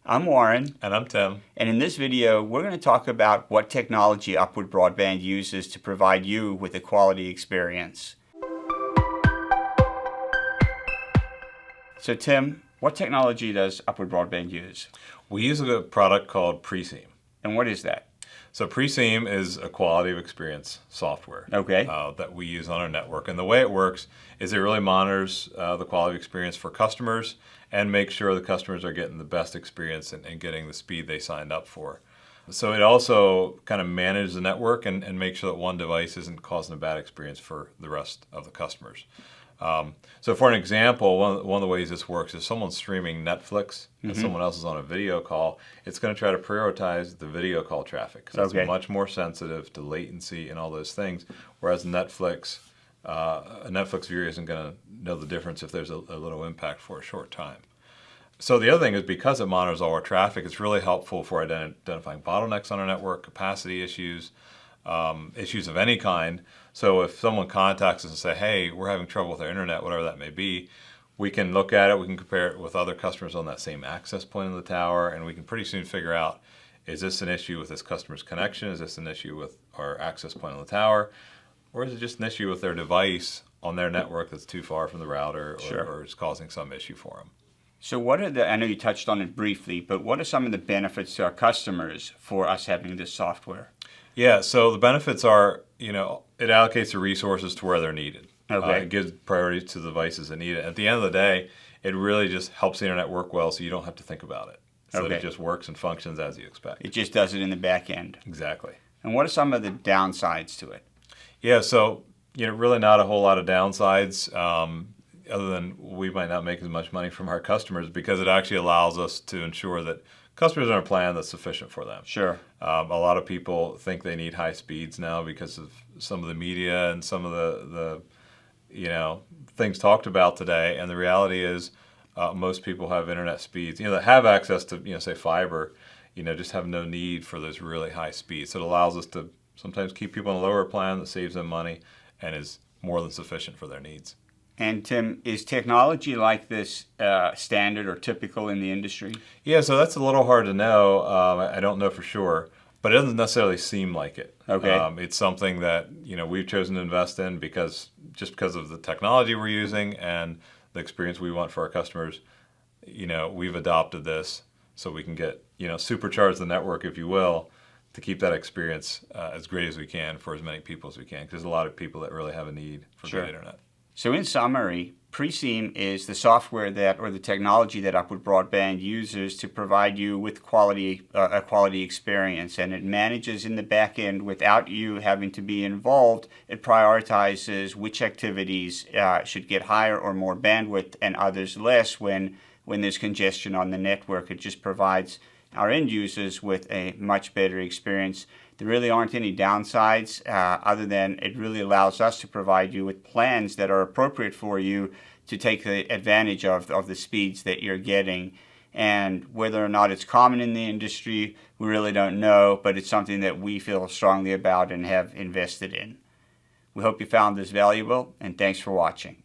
I'm Warren. And I'm Tim. And in this video, we're going to talk about what technology Upward Broadband uses to provide you with a quality experience. So Tim, what technology does Upward Broadband use? We use a product called Preseam. And what is that? So Preseam is a quality of experience software that we use on our network. And the way it works is it really monitors the quality of experience for customers and makes sure the customers are getting the best experience and getting the speed they signed up for. So it also kind of manages the network and makes sure that one device isn't causing a bad experience for the rest of the customers. So for an example, one of the ways this works is someone's streaming Netflix and someone else is on a video call. It's going to try to prioritize the video call traffic because it's much more sensitive to latency and all those things. Whereas a Netflix viewer isn't going to know the difference if there's a little impact for a short time. So the other thing is because it monitors all our traffic, it's really helpful for identifying bottlenecks on our network, capacity issues, issues of any kind. So if someone contacts us and say, hey, we're having trouble with our internet, whatever that may be, we can look at it, we can compare it with other customers on that same access point in the tower, and we can pretty soon figure out, is this an issue with this customer's connection? Is this an issue with our access point on the tower? Or is it just an issue with their device on their network that's too far from the router or is causing some issue for them? So what are I know you touched on it briefly, but what are some of the benefits to our customers for us having this software? Yeah, so the benefits are, it allocates the resources to where they're needed. It gives priority to the devices that need it. At the end of the day, it really just helps the internet work well so you don't have to think about it. So that it just works and functions as you expect. It just does it in the back end. Exactly. And what are some of the downsides to it? Yeah, so really not a whole lot of downsides other than we might not make as much money from our customers because it actually allows us to ensure that customers are on a plan that's sufficient for them. Sure. A lot of people think they need high speeds now because of some of the media and some of the things talked about today. And the reality is most people have internet speeds, that have access to, say fiber, just have no need for those really high speeds. So it allows us to sometimes keep people on a lower plan that saves them money and is more than sufficient for their needs. And Tim, is technology like this standard or typical in the industry? Yeah, so that's a little hard to know. I don't know for sure, but it doesn't necessarily seem like it. It's something that we've chosen to invest in because of the technology we're using and the experience we want for our customers. We've adopted this so we can get supercharge the network, if you will, to keep that experience as great as we can for as many people as we can. Because there's a lot of people that really have a need for good internet. So in summary, Preseam is the software or the technology that Upward Broadband uses to provide you with a quality experience, and it manages in the back end without you having to be involved. It prioritizes which activities should get higher or more bandwidth and others less when there's congestion on the network. It just provides our end users with a much better experience. There really aren't any downsides other than it really allows us to provide you with plans that are appropriate for you to take advantage of the speeds that you're getting. And whether or not it's common in the industry, we really don't know, but it's something that we feel strongly about and have invested in. We hope you found this valuable, and thanks for watching.